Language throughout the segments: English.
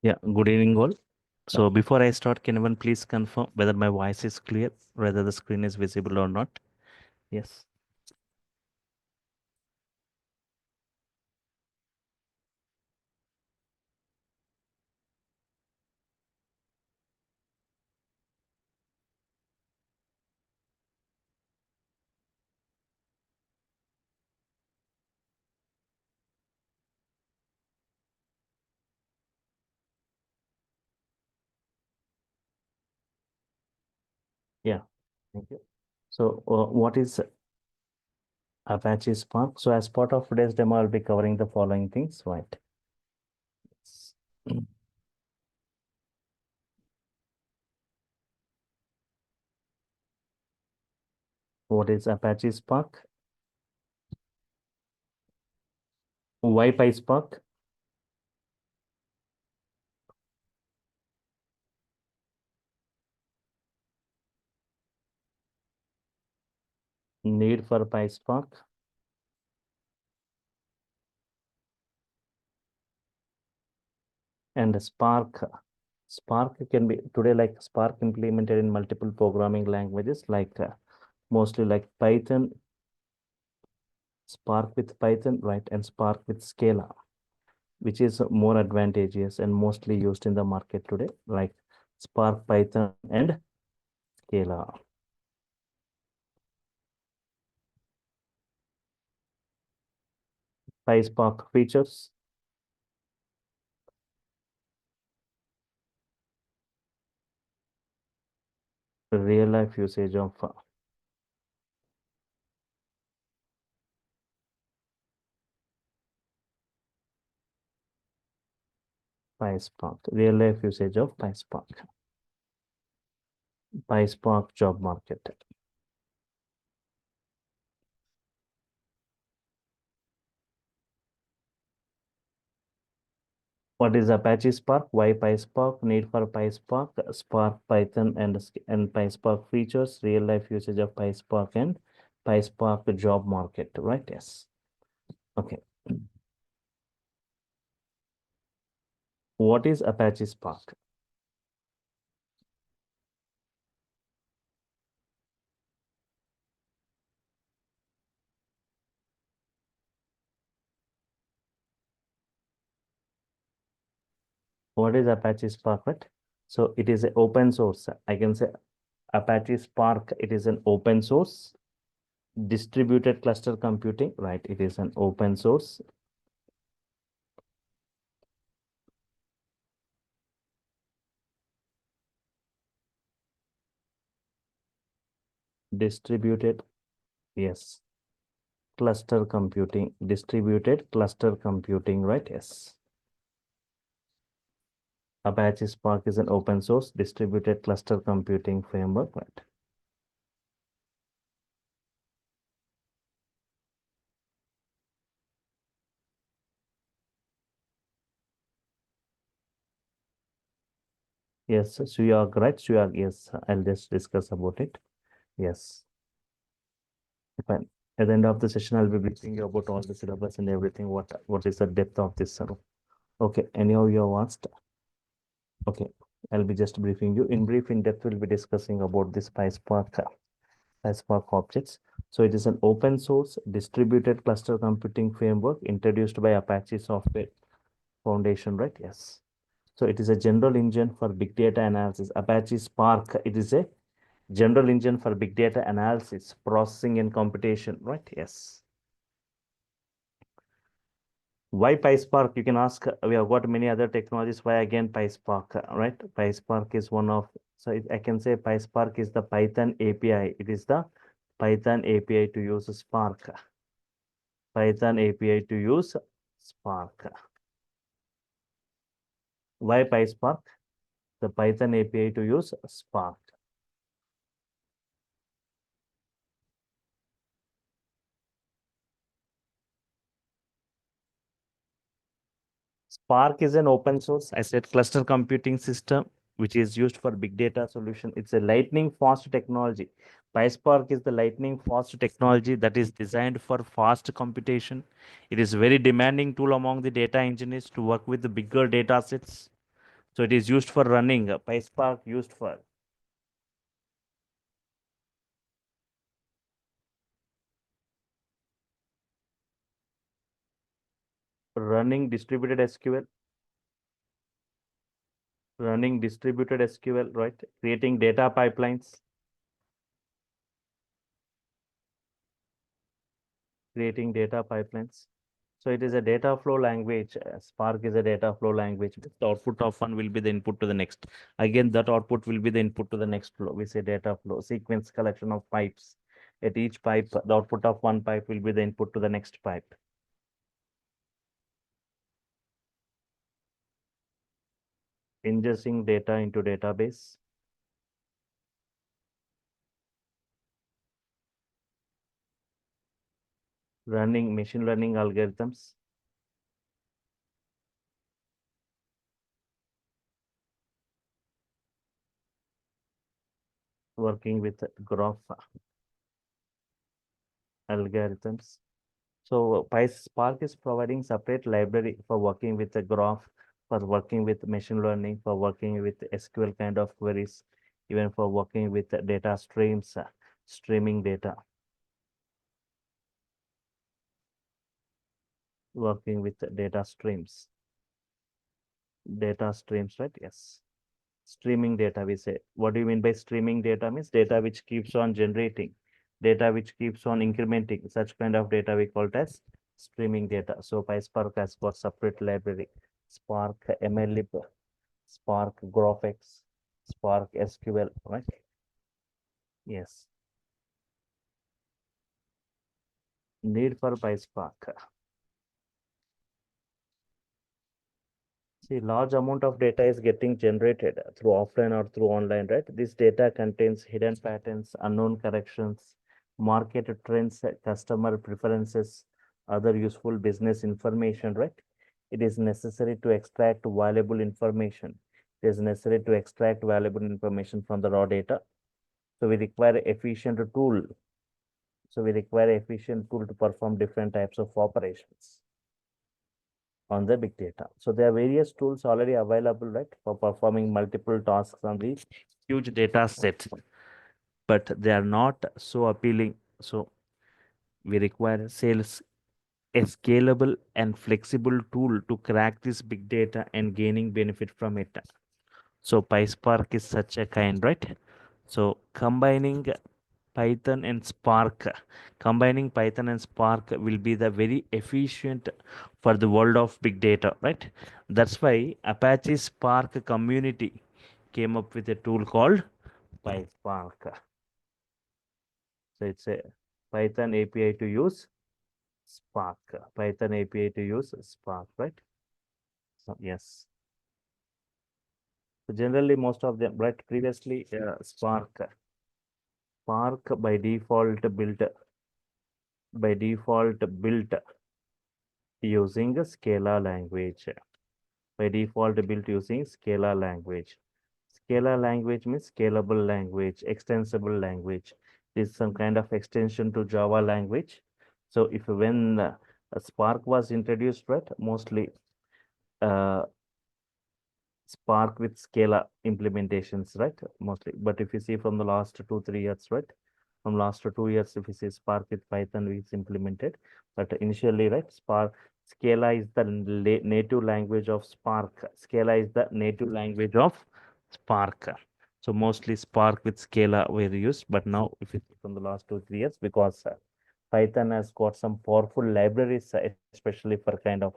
Yeah, good evening all. So before I start, can anyone please confirm whether my voice is clear, whether the screen is visible or not? Yes. Yeah, thank you. So what is Apache Spark? So as part of today's demo, I'll be covering the following things, right? S- What is Apache Spark? Why PySpark? Need for PySpark? And Spark. Spark can be today like Spark implemented in multiple programming languages like mostly like Python, Spark with Python, right? And Spark with Scala, which is more advantageous and mostly used in the market today, like Spark, Python, and Scala. PySpark features, real life usage of PySpark, real life usage of PySpark, PySpark job market. What is Apache Spark? Why PySpark? Need for PySpark, Spark, Python, and PySpark features, real life usage of PySpark and PySpark job market, right? Yes. Okay. What is Apache Spark? What is Apache Spark, right? So it is an open source. I can say Apache Spark, it is an open source distributed cluster computing, right? It is an open source distributed, yes, cluster computing, distributed cluster computing, right? Yes. Apache Spark is an open source distributed cluster computing framework, right? Yes, Suyag, right? Suyag, yes, I'll just discuss about it. Yes. Fine. At the end of the session, I'll be briefing you about all the syllabus and everything. What is the depth of this? Okay. Anyhow, you have asked. Okay. I'll be just briefing you. In brief, in depth, we'll be discussing about this PySpark objects. So it is an open source distributed cluster computing framework introduced by Apache Software Foundation, right? Yes. So it is a general engine for big data analysis. Apache Spark, it is a general engine for big data analysis, processing and computation, right? Yes. Why PySpark? You can ask. We have got many other technologies. Why again PySpark? Right? PySpark is one of. So I can say PySpark is the Python API. It is the Python API to use Spark. Python API to use Spark. Why PySpark? The Python API to use Spark. Spark is an open source, I said, cluster computing system, which is used for big data solution. It's a lightning fast technology. PySpark is the lightning fast technology that is designed for fast computation. It is very demanding tool among the data engineers to work with the bigger data sets. So it is used for running. PySpark used for running distributed SQL, running distributed SQL, right? Creating data pipelines, creating data pipelines. So it is a data flow language. Spark is a data flow language. The output of one will be the input to the next. Again, that output will be the input to the next flow. We say data flow, sequence collection of pipes. At each pipe, the output of one pipe will be the input to the next pipe. Ingesting data into database. Running machine learning algorithms. Working with graph algorithms. So PySpark is providing separate library for working with the graph, for working with machine learning, for working with SQL kind of queries, even for working with data streams, streaming data, working with data streams, right? Yes. Streaming data, we say. What do you mean by streaming data? Means data which keeps on generating, data which keeps on incrementing. Such kind of data we call it as streaming data. So PySpark has got separate library, Spark MLlib, Spark GraphX, Spark SQL, right? Yes. Need for PySpark. See, large amount of data is getting generated through offline or through online, right? This data contains hidden patterns, unknown corrections, market trends, customer preferences, other useful business information, right? It is necessary to extract valuable information. It is necessary to extract valuable information from the raw data. So we require efficient tool. So we require efficient tool to perform different types of operations on the big data. So there are various tools already available, right, for performing multiple tasks on the huge data set, but they are not so appealing. So we require sales a scalable and flexible tool to crack this big data and gaining benefit from it. So PySpark is such a kind, right? So combining Python and Spark will be the very efficient for the world of big data, right? That's why Apache Spark community came up with a tool called PySpark. So it's a Python API to use Spark, Python API to use Spark, right? So yes. So generally, most of them, right? Previously, Spark by default built using a Scala language. By default built using Scala language. Scala language means scalable language, extensible language. This is some kind of extension to Java language. So if when Spark was introduced, right, mostly uh, Spark with Scala implementations, right? Mostly. But if you see from the last 2, 3 years, right? From last 2 years, if you see Spark with Python is implemented. But initially, right, Scala is the native language of Spark. Scala is the native language of Spark. So mostly Spark with Scala were used. But now, if you see from the last 2, 3 years, because Python has got some powerful libraries, especially for kind of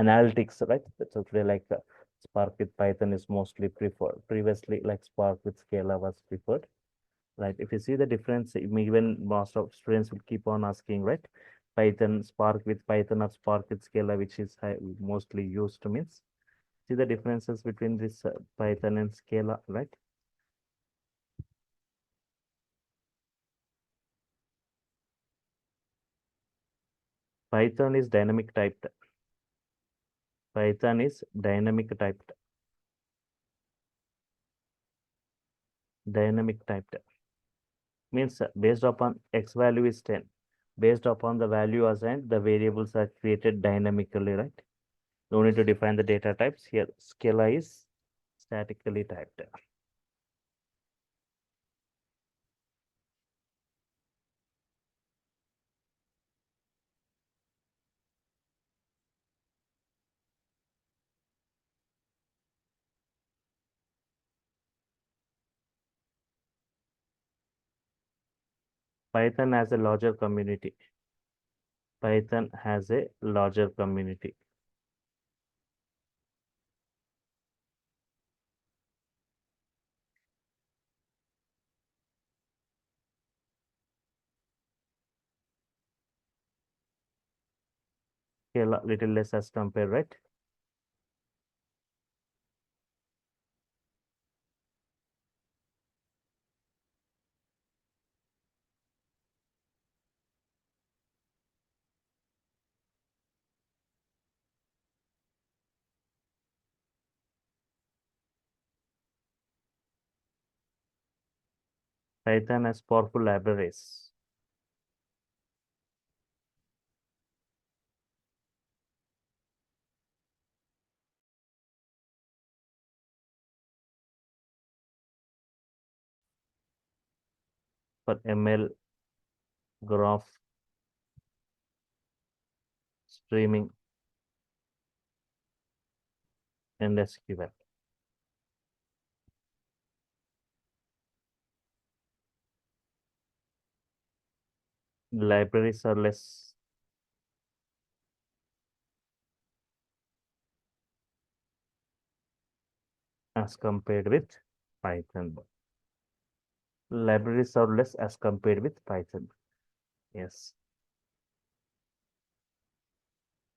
analytics, right? So today, like Spark with Python is mostly preferred. Previously, like Spark with Scala was preferred. Right. If you see the difference, even most of students will keep on asking, right? Python, Spark with Python or Spark with Scala, which is mostly used means. See the differences between this Python and Scala, right? Python is dynamic typed. Python is dynamic typed. Dynamic typed means based upon x value is 10. Based upon the value assigned, the variables are created dynamically, right? No need to define the data types here. Scala is Statically typed. Python has a larger community. Python has a larger community. Scale little less as compared, right? Python has powerful libraries. For ML, graph, streaming, and SQL. Libraries are less as compared with Python. Libraries are less as compared with Python. Yes.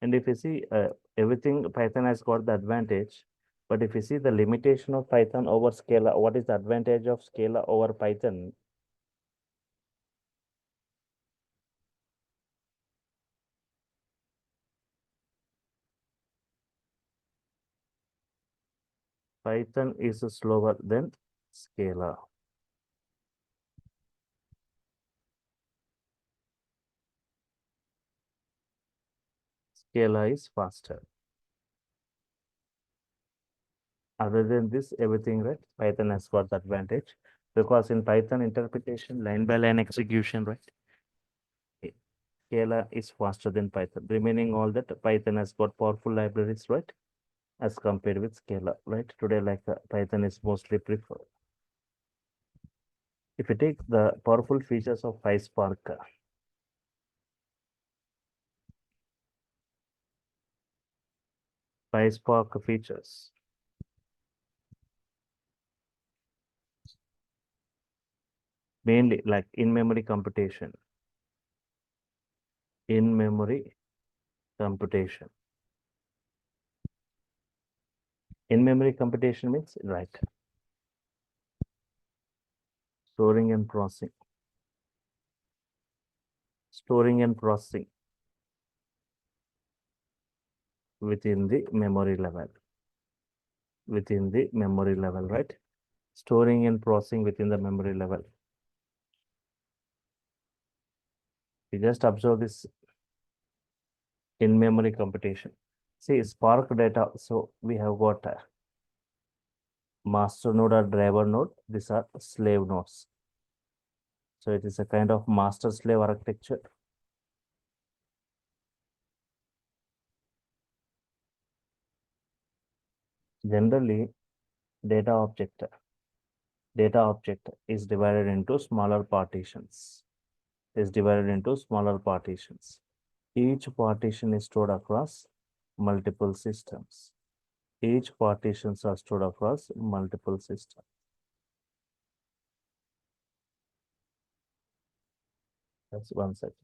And if you see everything, Python has got the advantage. But if you see the limitation of Python over Scala, what is the advantage of Scala over Python? Python is slower than Scala. Scala is faster. Other than this, everything right, Python has got the advantage because in Python interpretation, line by line execution, right? Scala is faster than Python. Remaining all that, Python has got powerful libraries, right? As compared with Scala, right? Today, like Python is mostly preferred. If you take the powerful features of PySpark, PySpark features. Mainly like in-memory computation. In-memory computation. In-memory computation means right. Storing and processing. Storing and processing within the memory level. Within the memory level, right? Storing and processing within the memory level. You just observe this in-memory computation. See, Spark data. So we have got a master node or driver node. These are slave nodes. So it is a kind of master slave architecture. Generally, data object is divided into smaller partitions. Each partition is stored across multiple systems. Each partitions are stored across multiple systems. That's 1 second.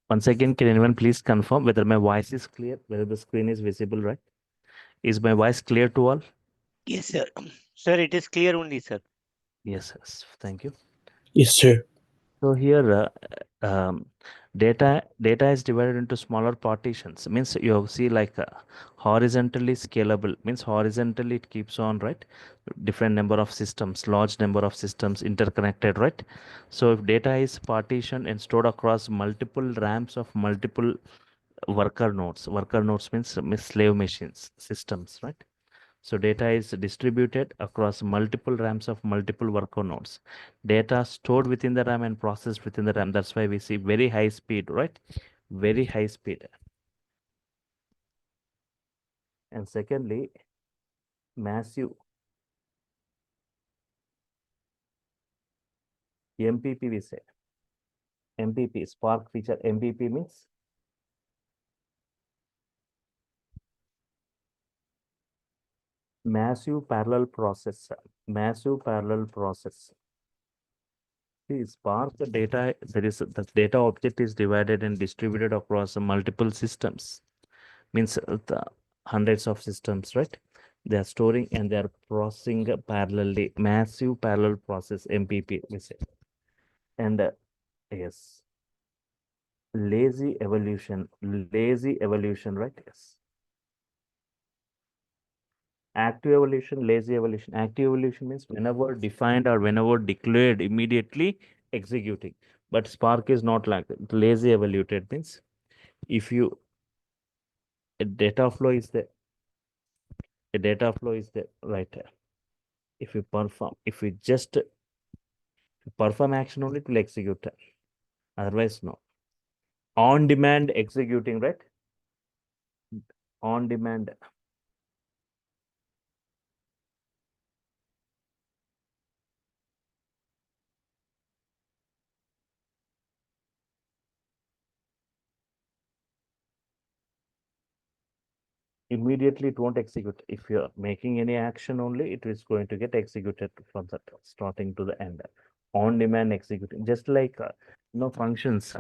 Once again, can anyone please confirm whether my voice is clear, whether the screen is visible, right? Is my voice clear to all? Yes, sir. Sir, it is clear only, sir. Yes. Thank you. Yes, sir. So here, data is divided into smaller partitions. Means you see like horizontally scalable. Means horizontally it keeps on, right? Different number of systems, large number of systems interconnected, right? So if data is partitioned and stored across multiple ramps of multiple worker nodes. Worker nodes means slave machines, systems, right? So data is distributed across multiple RAMs of multiple worker nodes. Data stored within the RAM and processed within the RAM. That's why we see very high speed, right? Very high speed. And secondly, massive MPP we say. MPP, Spark feature MPP means massive parallel process. Massive parallel process. See, Spark the data, there is the data object is divided and distributed across multiple systems. Means the hundreds of systems, right? They are storing and they are processing parallelly. Massive parallel process, MPP, we say. And yes, lazy evolution, right? Yes. Active evolution, lazy evolution. Active evolution means whenever defined or whenever declared, immediately executing. But Spark is not like that. Lazy evaluated means if you a data flow is there, right? If we just perform action only, it will execute. Otherwise, no. On demand executing, right? On demand. Immediately it won't execute. If you're making any action only, it is going to get executed from the starting to the end. On demand executing, just like functions.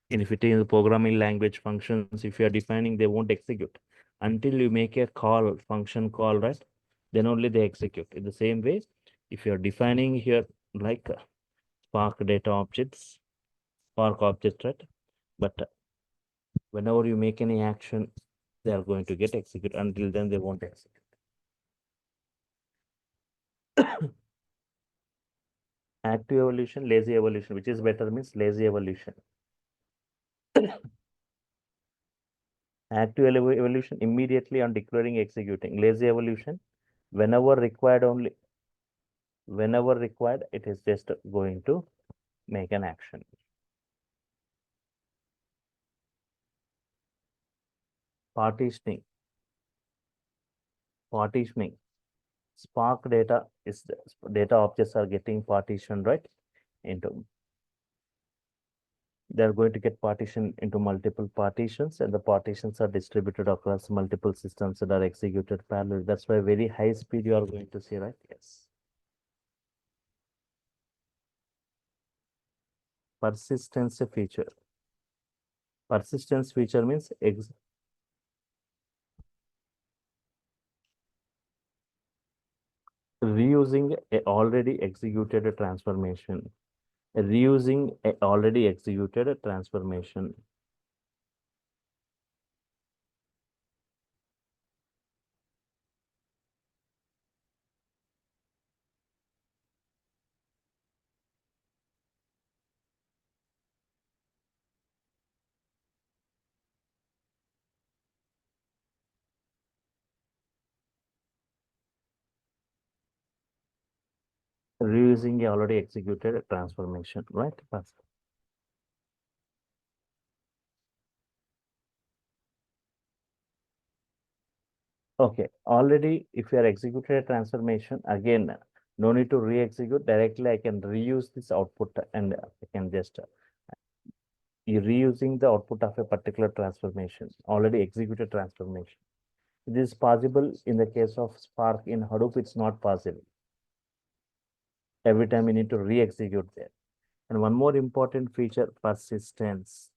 And if it is programming language functions, if you are defining, they won't execute until you make a call, function call, right? Then only they execute. In the same way, if you are defining here like Spark data objects, Spark object, right? But whenever you make any action, they are going to get executed. Until then, they won't execute. Active evolution, lazy evolution, which is better means lazy evolution. Active evolution immediately on declaring executing. Lazy evolution, whenever required only. Whenever required, it is just going to make an action. Partitioning. Partitioning. Spark data is the data objects are getting partitioned, right? Into they're going to get partitioned into multiple partitions, and the partitions are distributed across multiple systems that are executed parallel. That's why very high speed you are going to see, right? Yes. Persistence feature. Persistence feature means reusing a already executed transformation. Reusing a already executed transformation. Reusing a already executed transformation, right? Okay, already if you are executed a transformation, again, no need to re-execute directly. I can reuse this output and I can just you reusing the output of a particular transformation, already executed transformation. This is possible in the case of Spark. In Hadoop, it's not possible. Every time you need to re-execute there. And one more important feature, persistence.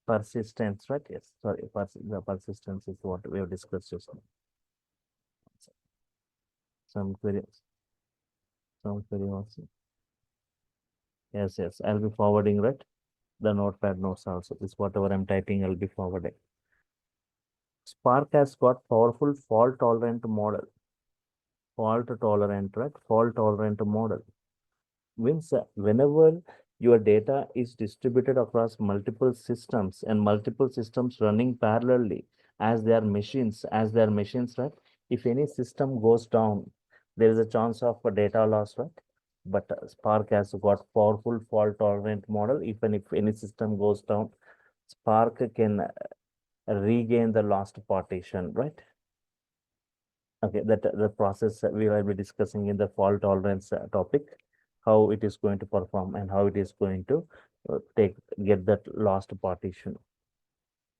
Persistence, right? Yes, sorry, the persistence is what we have discussed just now. Some queries. Some query also. Yes, yes, I'll be forwarding, right? The notepad notes also. This whatever I'm typing, I'll be forwarding. Spark has got powerful fault tolerant model. Fault tolerant, right? Fault tolerant model means whenever Your data is distributed across multiple systems and multiple systems running parallelly as they are machines, right? If any system goes down, there is a chance of a data loss, right? But Spark has got powerful fault tolerant model. Even if any system goes down, Spark can regain the lost partition, right? Okay, that the process we will be discussing in the fault tolerance topic, how it is going to perform and how it is going to get that lost partition.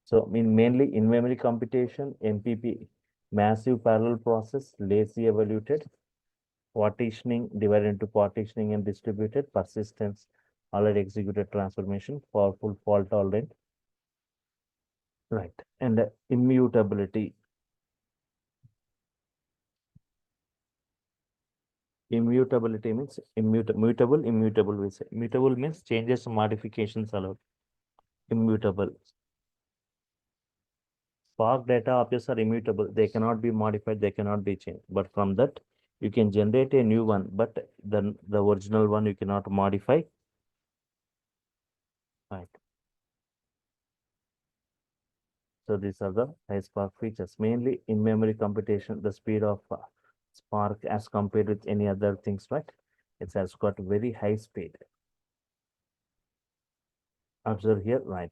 So, mainly in memory computation, MPP, massive parallel process, lazy evaluated, partitioning, divided into partitioning and distributed, persistence, already executed transformation, powerful fault tolerant, right, and immutability. Immutability means immutable we say. Immutable means changes, modifications allowed. Immutable. Spark data objects are immutable. They cannot be modified, they cannot be changed. But from that, you can generate a new one, but the original one you cannot modify. Right. So these are the high Spark features. Mainly in memory computation, the speed of Spark as compared with any other things, right? It has got very high speed. Observe here, right?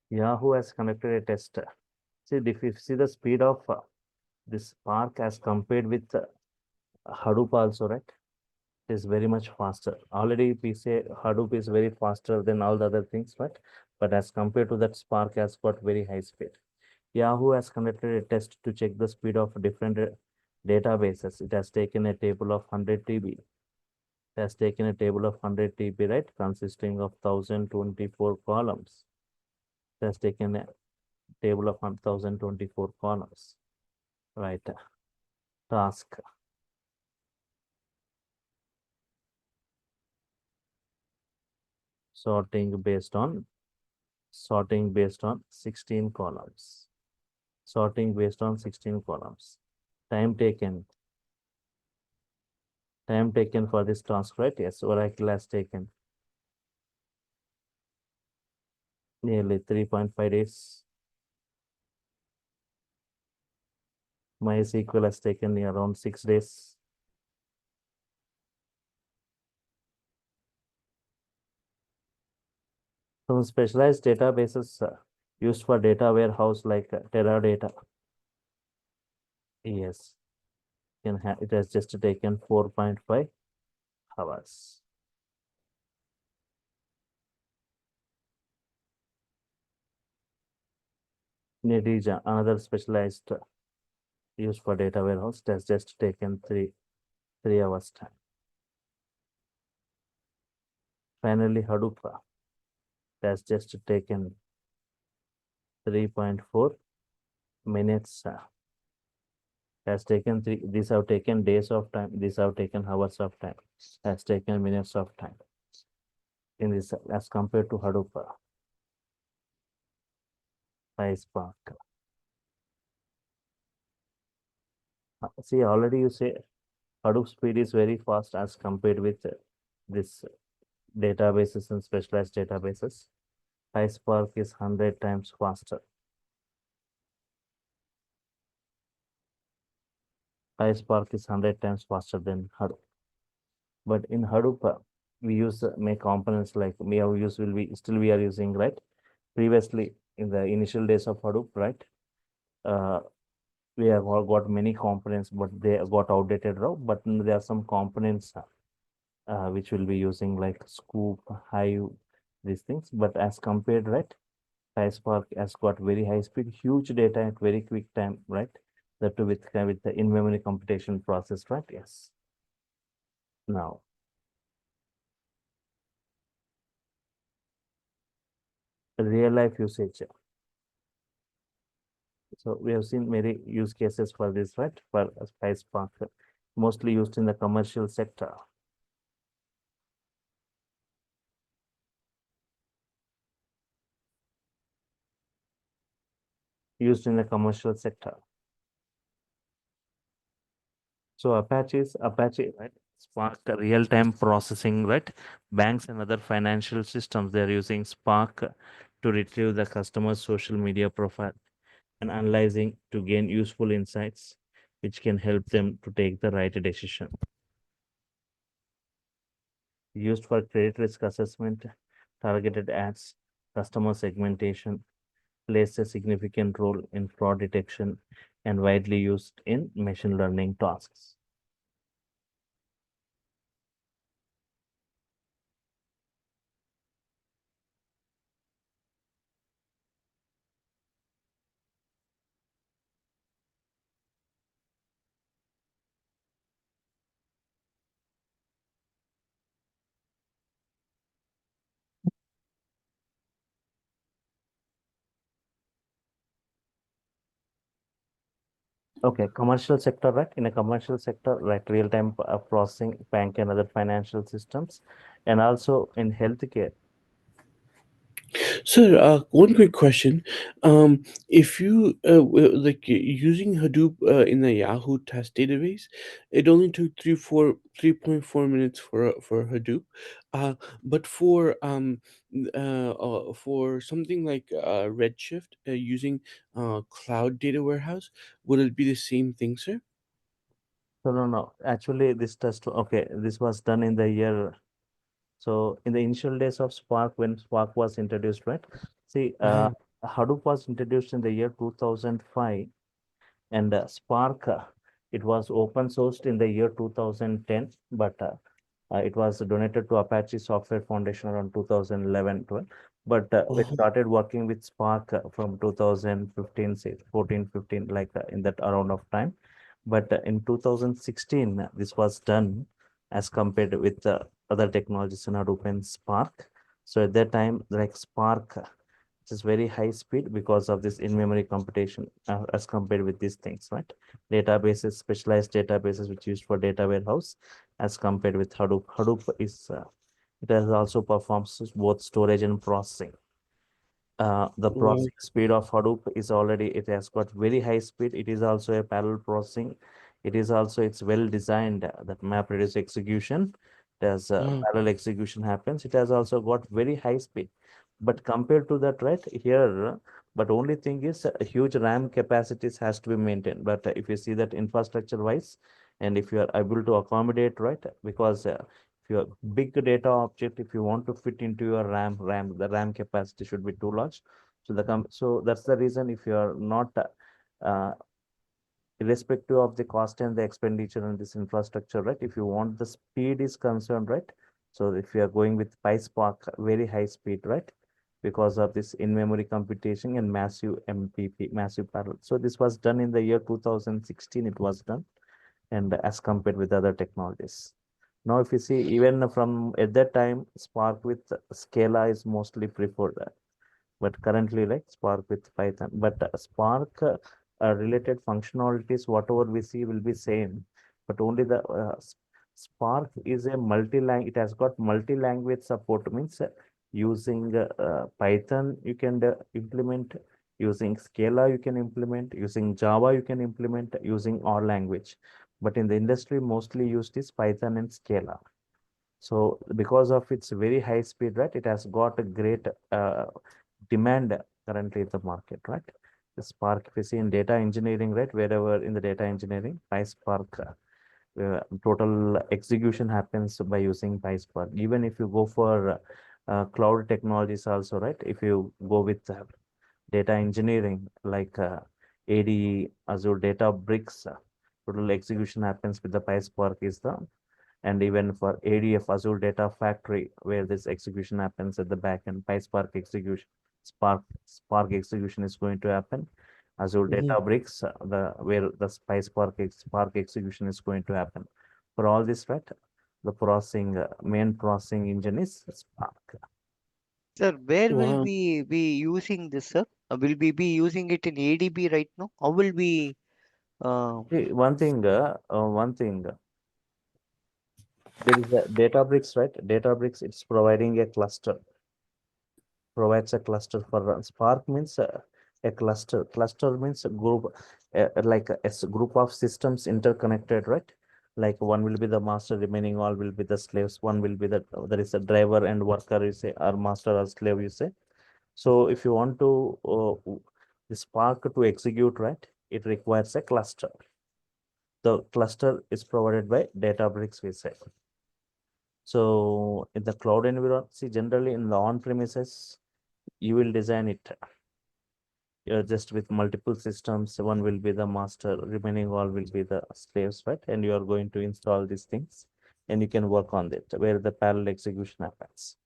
Yahoo has conducted a test. See, if you see the speed of this Spark as compared with Hadoop also, right? It is very much faster. Already we say Hadoop is very faster than all the other things, right? But as compared to that, Spark has got very high speed. Yahoo has conducted a test to check the speed of different databases. It has taken a table of 100 TB. It has taken a table of 100 TB, right? Consisting of 1024 columns. It has taken a table of 1024 columns, right? Task. Sorting based on 16 columns. Sorting based on 16 columns. Time taken. Time taken for this task, right? Yes, Oracle has taken nearly 3.5 days. MySQL has taken around 6 days. Some specialized databases used for data warehouse like Teradata. Yes, it has just taken 4.5 hours. Nedija, another specialized used for data warehouse, it has just taken 3 hours time. Finally, Hadoop has just taken 3.4 minutes. Has taken these have taken days of time, these have taken hours of time, has taken minutes of time in this as compared to Hadoop PySpark. See, already you say Hadoop speed is very fast as compared with this databases and specialized databases. PySpark is 100 times faster. PySpark is 100 times faster than Hadoop. But in Hadoop, we use make components like we have used will be still we are using, right? Previously in the initial days of Hadoop, right? Uh, we have all got many components, but they got outdated now. But there are some components which will be using like Scoop, Hive, these things. But as compared, right? PySpark has got very high speed, huge data at very quick time, right? That too with the in-memory computation process, right? Yes. Now, real life usage. So we have seen many use cases for this, right? For PySpark, mostly used in the commercial sector. Used in the commercial sector. So Apache, right? Spark real-time processing, right? Banks and other financial systems, they're using Spark to retrieve the customer's social media profile and analyzing to gain useful insights, which can help them to take the right decision. Used for credit risk assessment, targeted ads, customer segmentation, plays a significant role in fraud detection and widely used in machine learning tasks. Okay, commercial sector, right? In a commercial sector, right, real-time processing, bank and other financial systems, and also in healthcare. Sir, one quick question. If you using Hadoop in the Yahoo test database, it only took 3.4 minutes for Hadoop. But for something like Redshift using cloud data warehouse, would it be the same thing, sir? So no. Actually, this test, okay, this was done in the year. So in the initial days of Spark, when Spark was introduced, right? See, Uh-huh. Hadoop was introduced in the year 2005, and Spark, it was open sourced in the year 2010, but it was donated to Apache Software Foundation around 2011, 12. But it Uh-huh. started working with Spark from 2015, say 14, 15, like in that around of time. But in 2016, this was done as compared with other technologies in Hadoop and Spark. So at that time, like Spark, it is very high speed because of this in-memory computation as compared with these things, right? Databases, specialized databases which used for data warehouse as compared with Hadoop. Hadoop is, it has also performs both storage and processing. The Wow. processing speed of Hadoop is already, it has got very high speed. It is also a parallel processing. It is also, it's well designed that map reduce execution. As Uh, parallel execution happens, it has also got very high speed. But compared to that, right here, but only thing is a huge RAM capacities has to be maintained. But if you see that infrastructure wise, and if you are able to accommodate, right, because if your big data object, if you want to fit into your RAM, the RAM capacity should be too large. So so that's the reason if you are not uh, irrespective of the cost and the expenditure on this infrastructure, right? If you want the speed is concerned, right? So if you are going with PySpark, very high speed, right? Because of this in-memory computation and massive MPP, massive parallel. So this was done in the year 2016, it was done, and as compared with other technologies. Now, if you see, even from at that time, Spark with Scala is mostly preferred, but currently like Spark with Python. But Spark related functionalities, whatever we see will be same, but only the Spark is a multi-language, it has got multi-language support, means using Python you can implement, using Scala you can implement, using Java you can implement, using R language. But in the industry, mostly used is Python and Scala. So because of its very high speed, right, it has got a great demand currently in the market, right? The Spark, if you see in data engineering, right, wherever in the data engineering, PySpark, total execution happens by using PySpark. Even if you go for cloud technologies also, right, if you go with data engineering like ADE, Azure Databricks, total execution happens with the PySpark is the, and even for ADF, Azure Data Factory, where this execution happens at the back end, PySpark execution, Spark execution is going to happen. Azure mhm. Databricks, the where the Spark execution is going to happen. For all this, right, the processing main processing engine is Spark. Sir, where will Wow. we be using this, sir? Will we be using it in ADB right now? How will we? Uh, See, one thing, there is a Databricks, right? Databricks, it's providing a cluster, provides a cluster for Spark means a cluster. Cluster means a group, like a group of systems interconnected, right? Like one will be the master, remaining all will be the slaves. One will be the, there is a driver and worker, you say, or master or slave, you say. So if you want to the Spark to execute, right, it requires a cluster. The cluster is provided by Databricks, we say. So in the cloud environment, see, generally in the on-premises, you will design it just with multiple systems. One will be the master, remaining all will be the slaves, right? And you are going to install these things and you can work on it where the parallel execution happens.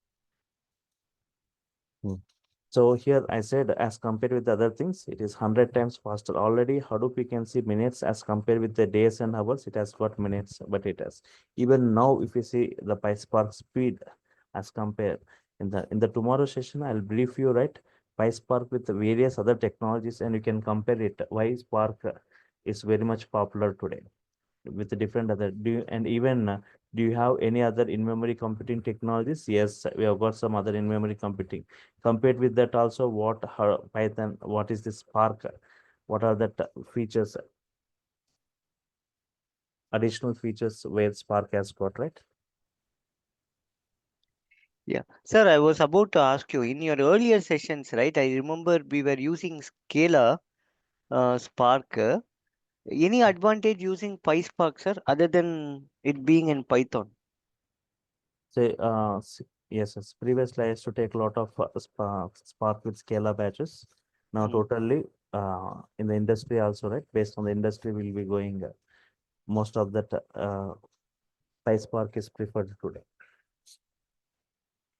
So here I said, as compared with the other things, it is 100 times faster. Already Hadoop, you can see minutes as compared with the days and hours, it has got minutes, but it has. Even now, if you see the PySpark speed as compared in the tomorrow session, I'll brief you, right? PySpark with the various other technologies, and you can compare it. Why Spark is very much popular today with the different other and even do you have any other in-memory computing technologies? Yes, we have got some other in-memory computing. Compared with that also, what Python, what is this Spark? What are the features, additional features where Spark has got, right? Yeah, sir, I was about to ask you in your earlier sessions, right? I remember we were using Scala, Spark. Any advantage using PySpark, sir, other than it being in Python? Say, yes, previously I used to take a lot of Spark with Scala batches. Now Mm. totally in the industry also, right? Based on the industry, will be going most of that PySpark is preferred today.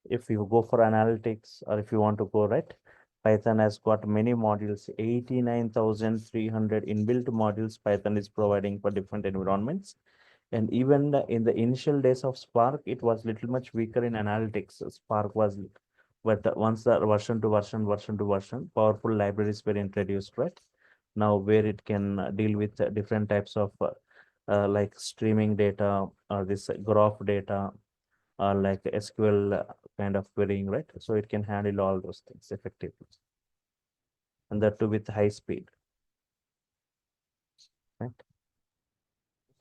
If you go for analytics or if you want to go right, Python has got many modules, 89,300 inbuilt modules Python is providing for different environments. And even in the initial days of Spark, it was little much weaker in analytics. Spark was, but once the version to version, powerful libraries were introduced, right? Now where it can deal with different types of like streaming data or this graph data or like SQL kind of querying, right? So it can handle all those things effectively. And that too with high speed, right?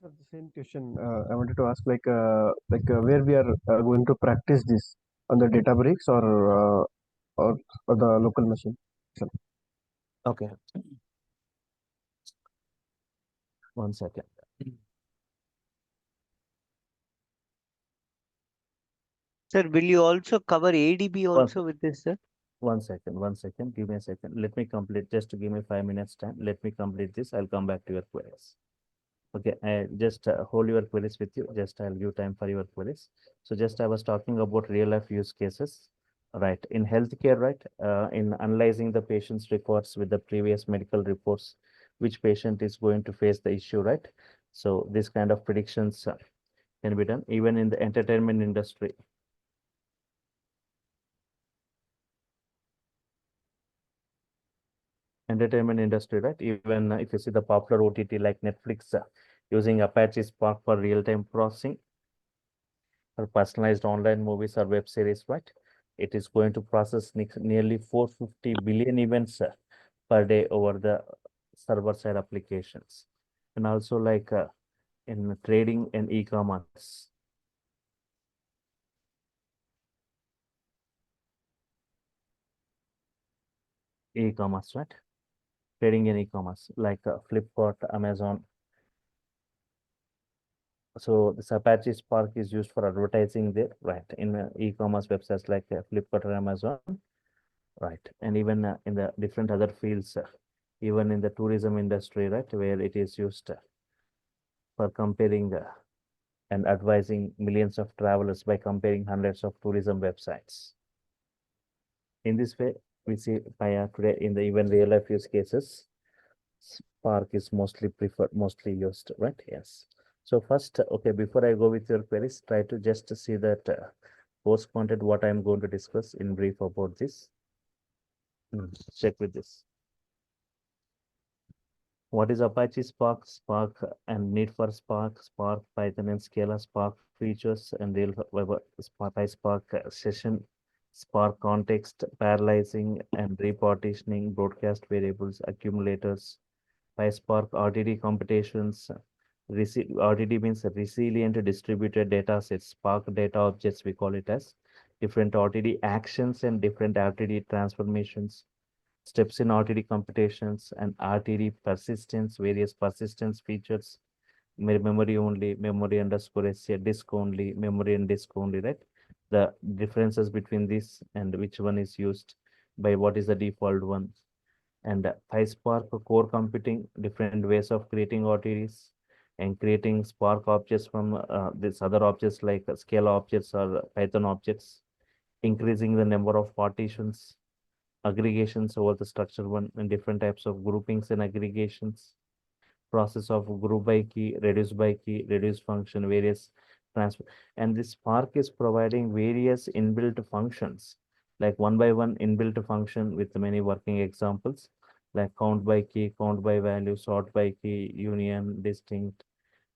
Sir, the same question I wanted to ask, where we are going to practice this on the Databricks or the local machine. Sir. Okay, one second. Sir, will you also cover ADB One, also with this, sir? one second. Give me a second. Let me complete. Just to give me 5 minutes time. Let me complete this. I'll come back to your queries. Okay, I just hold your queries with you. Just I'll give time for your queries. So just I was talking about real life use cases, right? In healthcare, right? In analyzing the patient's records with the previous medical reports, which patient is going to face the issue, right? So this kind of predictions can be done even in the entertainment industry. Entertainment industry, right? Even if you see the popular OTT like Netflix using Apache Spark for real-time processing or personalized online movies or web series, right? It is going to process nearly 450 billion events per day over the server-side applications. And also like in trading and e-commerce. E-commerce, right? Trading and e-commerce like Flipkart, Amazon. So this Apache Spark is used for advertising there, right? In e-commerce websites like Flipkart or Amazon, right? And even in the different other fields, even in the tourism industry, right? Where it is used for comparing and advising millions of travelers by comparing hundreds of tourism websites. In this way, we see today in the even real life use cases, Spark is mostly preferred, mostly used, right? Yes. So first, okay, before I go with your queries, try to just see that post content what I'm going to discuss in brief about this. Check with this. What is Apache Spark, Spark and need for Spark, Spark, Python and Scala Spark features and real web Spark, PySpark session, Spark context, parallelizing and repartitioning broadcast variables, accumulators, PySpark RTD computations, RDD means resilient distributed data sets, Spark data objects, we call it as different RTD actions and different RTD transformations, steps in RTD computations and RTD persistence, various persistence features, memory only, memory underscore SC, disk only, memory and disk only, right? The differences between this and which one is used by what is the default one. And PySpark core computing, different ways of creating RTDs and creating Spark objects from these other objects like Scala objects or Python objects, increasing the number of partitions, aggregations over the structure one, and different types of groupings and aggregations, process of group by key, reduce function, various transfer. And this Spark is providing various inbuilt functions, like one by one inbuilt function with many working examples, like count by key, count by value, sort by key, union, distinct,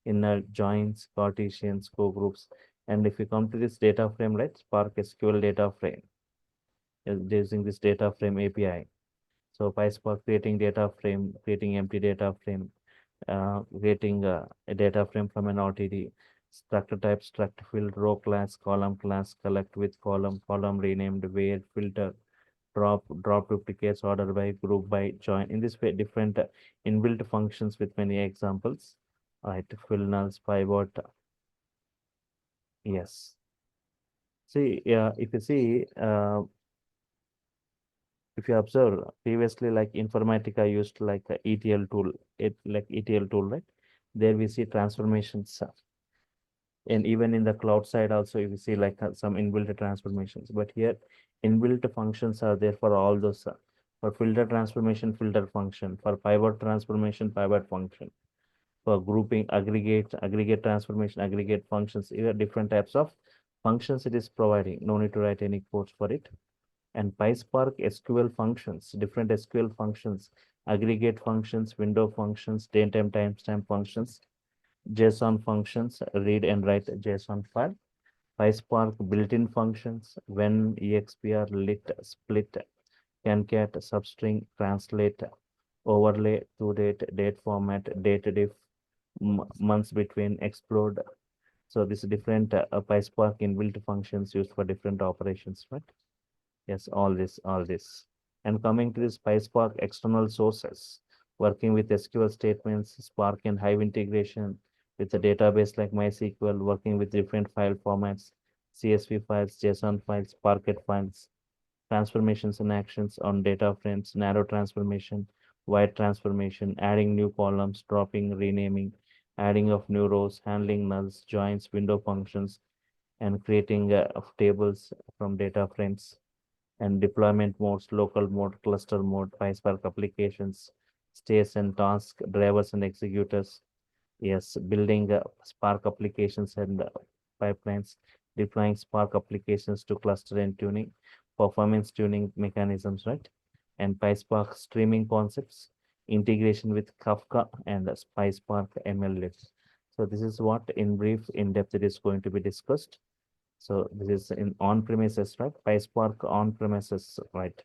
inner joins, Cartesians, co-groups. And if you come to this data frame, right, Spark SQL data frame is using this data frame API. So PySpark creating data frame, creating empty data frame, creating a data frame from an RTD, structure type, struct field, row class, collect with column renamed, where, filter, drop duplicates, order by, group by, join. In this way, different inbuilt functions with many examples. Right, fill nulls, pivot. Yes. See, if you see, if you observe previously, like Informatica used like a ETL tool, ETL tool, right? There we see transformations. And even in the cloud side also, you see like some inbuilt transformations. But here, inbuilt functions are there for all those. For filter transformation, filter function. For pivot transformation, pivot function. For grouping, aggregate transformation, aggregate functions. Either different types of functions it is providing. No need to write any codes for it. And PySpark SQL functions, different SQL functions, aggregate functions, window functions, datetime timestamp functions, JSON functions, read and write JSON file, PySpark built-in functions, when, expr, lit, split, concat, substring, translate, overlay, to date, date format, date diff, months between, explode. So this different PySpark inbuilt functions used for different operations, right? Yes, all this. And coming to this PySpark external sources, working with SQL statements, Spark and Hive integration with a database like MySQL, working with different file formats, CSV files, JSON files, Parquet files, transformations and actions on data frames, narrow transformation, wide transformation, adding new columns, dropping, renaming, adding of new rows, handling nulls, joins, window functions, and creating of tables from data frames, and deployment modes, local mode, cluster mode, PySpark applications, states and task, drivers and executors. Yes, building Spark applications and pipelines, deploying Spark applications to cluster and tuning, performance tuning mechanisms, right? And PySpark streaming concepts, integration with Kafka and PySpark MLlibs. So this is what in brief, in depth, it is going to be discussed. So this is in on-premises, right? PySpark on-premises, right?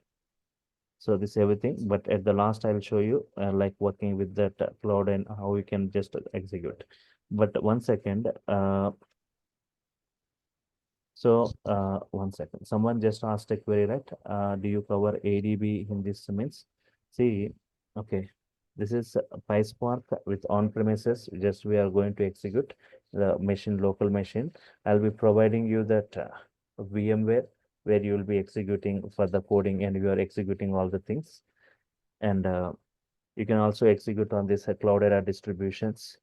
So this is everything, but at the last, I will show you like working with that cloud and how you can just execute. But 1 second. One second. Someone just asked a query, right? Do you cover ADB in this means? See, okay. This is PySpark with on-premises. Just we are going to execute the machine, local machine. I'll be providing you that VMware where you will be executing for the coding and you are executing all the things. And you can also execute on this Cloudera distributions.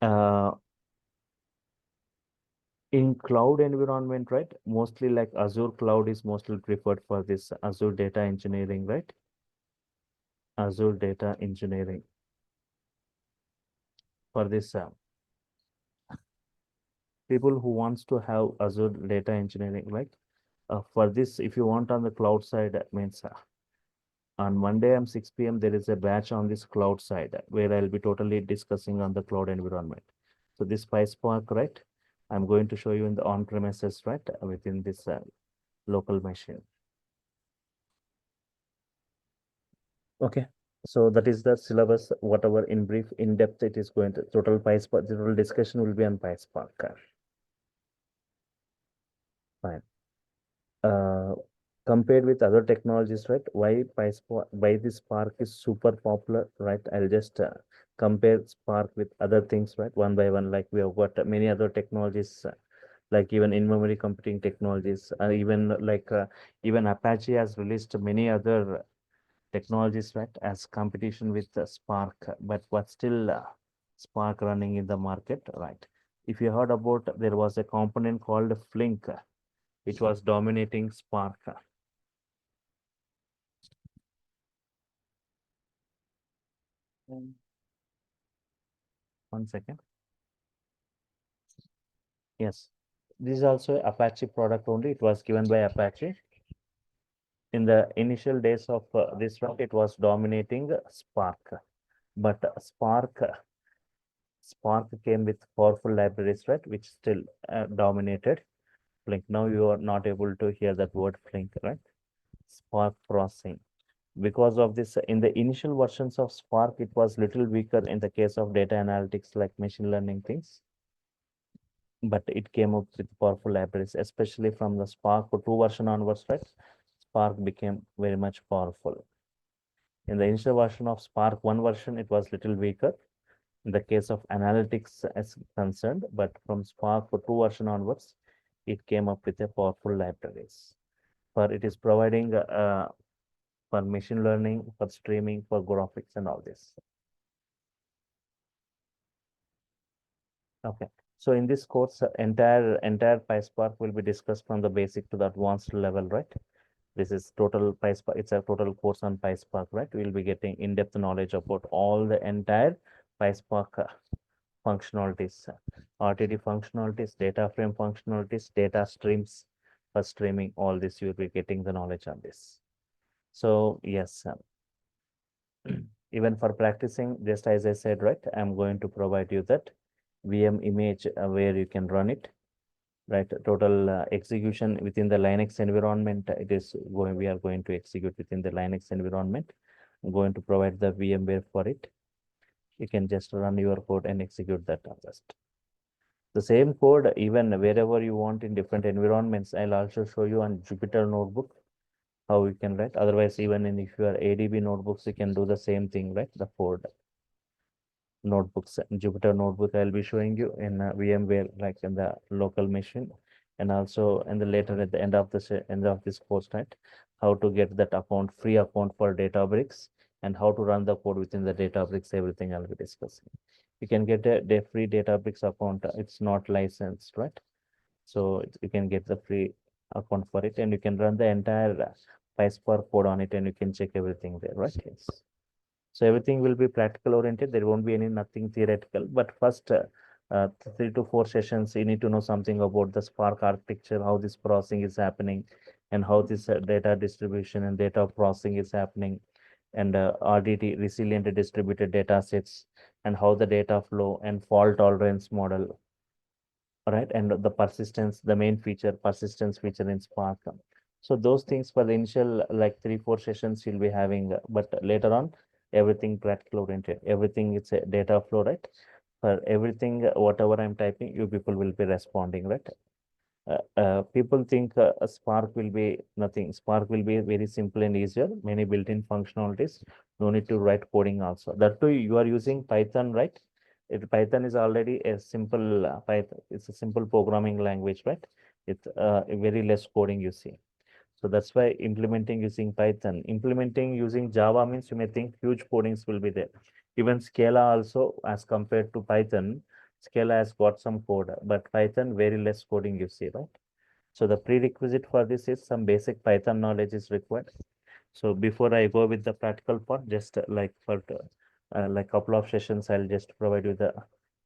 In cloud environment, right? Mostly like Azure cloud is mostly preferred for this Azure data engineering, right? Azure data engineering. For this people who wants to have Azure data engineering, right? For this, if you want on the cloud side, means on Monday, 6 p.m., there is a batch on this cloud side where I'll be totally discussing on the cloud environment. So this PySpark, right? I'm going to show you in the on-premises, right? Within this local machine. Okay. So that is the syllabus, whatever in brief, in depth it is going to, total PySpark, the total discussion will be on PySpark. Fine. Compared with other technologies, right? Why PySpark, why this Spark is super popular, right? I'll just compare Spark with other things, right? One by one, like we have got many other technologies, like even in-memory computing technologies, even like even Apache has released many other technologies, right, as competition with Spark, but still Spark running in the market, right? If you heard about, there was a component called Flink, which was dominating Spark. One second. Yes, this is also Apache product only. It was given by Apache. In the initial days of this one, it was dominating Spark, but Spark came with powerful libraries, right, which still dominated Flink. Now you are not able to hear that word Flink, right? Spark processing. Because of this, in the initial versions of Spark, it was little weaker in the case of data analytics like machine learning things. But it came up with powerful libraries, especially from the Spark 2 version onwards, right? Spark became very much powerful. In the initial version of Spark 1 version, it was little weaker in the case of analytics as concerned, but from Spark 2 version onwards, it came up with a powerful libraries. For it is providing for machine learning, for streaming, for graphics and all this. Okay. So in this course, entire PySpark will be discussed from the basic to the advanced level, right? This is total PySpark. It's a total course on PySpark, right? We'll be getting in-depth knowledge about all the entire PySpark functionalities, RTD functionalities, data frame functionalities, data streams for streaming. All this you'll be getting the knowledge on this. So yes, even for practicing, just as I said, right, I'm going to provide you that VM image where you can run it, right? Total execution within the Linux environment, it is going, we are going to execute within the Linux environment. I'm going to provide the VMware for it. You can just run your code and execute that just. The same code, even wherever you want in different environments, I'll also show you on Jupyter Notebook how you can write. Otherwise, even in if you are ADB notebooks, you can do the same thing, right? The code notebooks, Jupyter Notebook, I'll be showing you in VMware, like in the local machine, and also in the later at the end of this course, right? How to get that account, free account for Databricks, and how to run the code within the Databricks. Everything I'll be discussing. You can get a free Databricks account. It's not licensed, right? So you can get the free account for it, and you can run the entire PySpark code on it, and you can check everything there, right? Yes. So everything will be practical oriented. There won't be nothing theoretical. But first 3 to 4 sessions, you need to know something about the Spark architecture, how this processing is happening, and how this data distribution and data processing is happening, and RDT, resilient distributed data sets, and how the data flow and fault tolerance model, right? And the persistence, the main feature, persistence feature in Spark. So those things for the initial like 3-4 sessions you'll be having, but later on everything practical oriented, everything it's a data flow, right? For everything, whatever I'm typing, you people will be responding, right? People think Spark will be nothing. Spark will be very simple and easier, many built-in functionalities. No need to write coding also. That too, you are using Python, right? Python is already a simple Python. It's a simple programming language, right? It's very less coding you see. So that's why implementing using Python. Implementing using Java means you may think huge codings will be there. Even Scala also, as compared to Python, Scala has got some code, but Python very less coding you see, right? So the prerequisite for this is some basic Python knowledge is required. So before I go with the practical part, just like for like couple of sessions, I'll just provide you the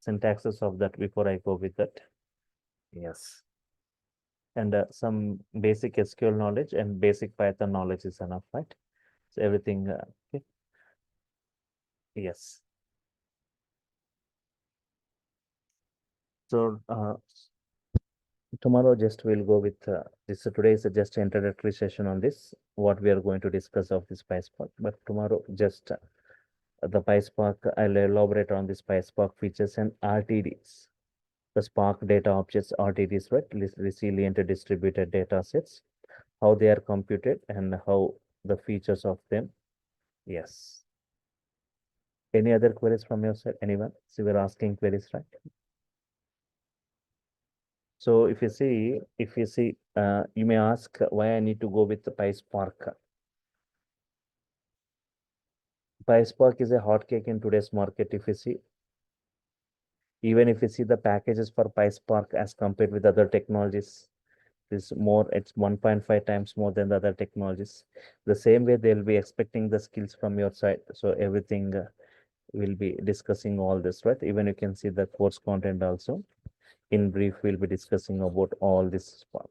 syntaxes of that before I go with that. Yes. And some basic SQL knowledge and basic Python knowledge is enough, right? So everything, okay. Yes. So tomorrow just we'll go with this. Today is just introductory session on this, what we are going to discuss of this PySpark. But tomorrow just the PySpark, I'll elaborate on this PySpark features and RTDs. The Spark data objects, RTDs, right? Resilient distributed data sets, how they are computed and how the features of them. Yes. Any other queries from your side? Anyone? So we're asking queries, right? So if you see, you may ask why I need to go with the PySpark. PySpark is a hot cake in today's market. If you see, even if you see the packages for PySpark as compared with other technologies, it's 1.5 times more than the other technologies. The same way they'll be expecting the skills from your side. So everything we'll be discussing all this, right? Even you can see the course content also. In brief, we'll be discussing about all this Spark.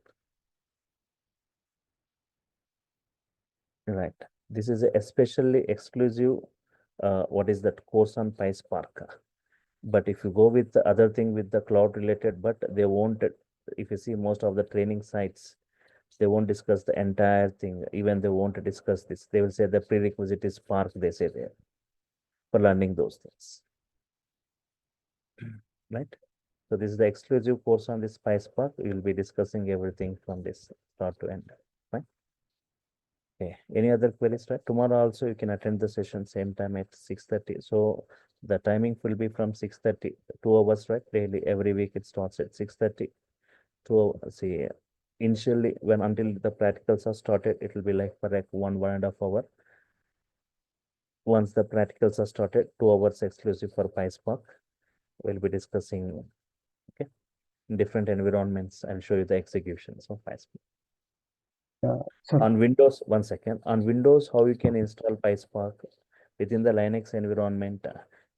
Right. This is especially exclusive. What is that course on PySpark? But if you go with the other thing with the cloud related, but they won't, if you see most of the training sites, they won't discuss the entire thing. Even they won't discuss this. They will say the prerequisite is Spark, they say there, for learning those things. Right? So this is the exclusive course on this PySpark. We will be discussing everything from this start to end. Fine. Okay. Any other queries? Right? Tomorrow also you can attend the session same time at 6:30. So the timing will be from 6:30, 2 hours, right? Daily, every week it starts at 6:30. To see initially when until the practicals are started, it will be like for like 1.5 hour. Once the practicals are started, 2 hours exclusive for PySpark. We'll be discussing different environments and show you the executions of PySpark. Sir, On Windows, one second. On Windows, how you can install PySpark within the Linux environment,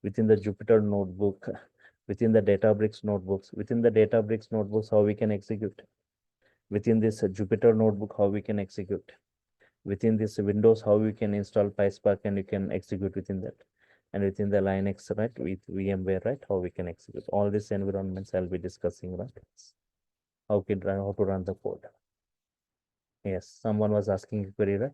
within the Jupyter notebook, within the Databricks notebooks, how we can execute. Within this Jupyter notebook, how we can execute. Within this Windows, how we can install PySpark and you can execute within that. And within the Linux, right, with VMware, right, how we can execute. All these environments I'll be discussing, right? How to run the code. Yes, someone was asking a query, right?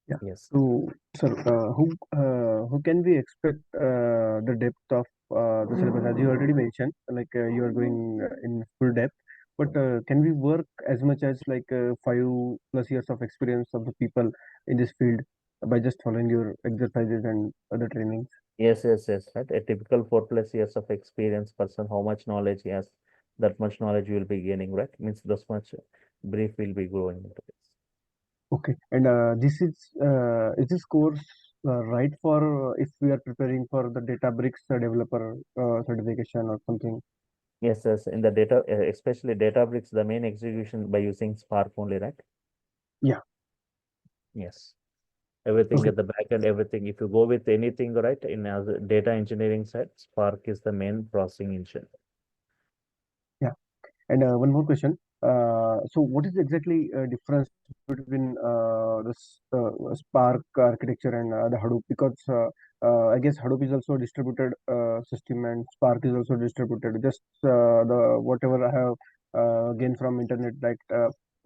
Yeah. Yes. So, sir, who can we expect the depth of the syllabus? As you already mentioned, like you are going in full depth, but can we work as much as like 5+ years of experience of the people in this field by just following your exercises and other trainings? Yes, right. A typical 4+ years of experience person, how much knowledge he has, that much knowledge you will be gaining, right? Means this much brief will be growing into this. Okay, and is this course right for if we are preparing for the Databricks developer certification or something? Yes, in the data, especially Databricks, the main execution by using Spark only, right? Yeah. Yes. Everything Okay. at the back end, everything. If you go with anything, right, in as a data engineering side, Spark is the main processing engine. Yeah. And one more question. So what is exactly difference between this Spark architecture and the Hadoop? Because I guess Hadoop is also a distributed system and Spark is also distributed. Just the whatever I have gained from internet, like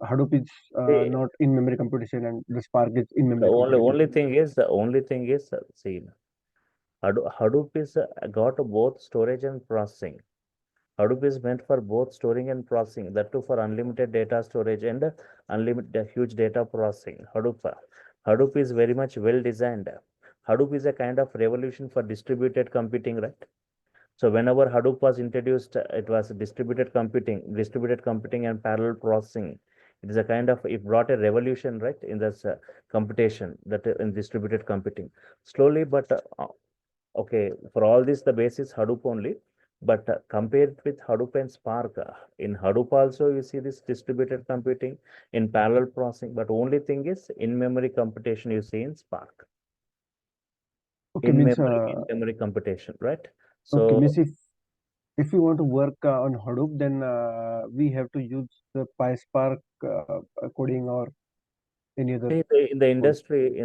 Hadoop is The not in memory computation and the Spark is in the memory only computation. only thing is see, Hadoop is got both storage and processing. Hadoop is meant for both storing and processing, that too for unlimited data storage and unlimited huge data processing. Hadoop is very much well designed. Hadoop is a kind of revolution for distributed computing, right? So whenever Hadoop was introduced, it was distributed computing and parallel processing. It is a kind of, it brought a revolution, right, in this computation, that in distributed computing. Slowly, but okay, for all this, the basis Hadoop only. But compared with Hadoop and Spark, in Hadoop also you see this distributed computing in parallel processing. But only thing is in-memory computation you see in Spark. Okay, means In-memory computation, right? okay, So means if you want to work on Hadoop, then we have to use the PySpark coding or any other in the code. industry,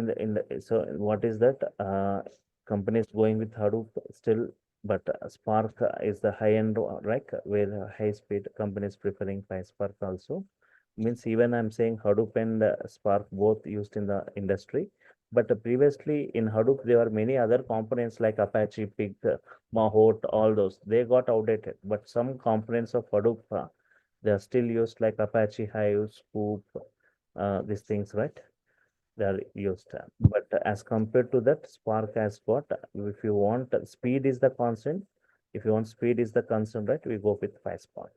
so what is that? Companies going with Hadoop still, but Spark is the high end, right? Where high speed companies preferring PySpark also. Means even I'm saying Hadoop and Spark both used in the industry, But previously in Hadoop, there were many other components like Apache, Pig, Mahout, all those. They got outdated. But some components of Hadoop, they are still used like Apache Hive, Scoop, these things, right? They are used. But as compared to that, Spark has got, if you want speed is the constant, if you want speed is the concern, right? We go with PySpark.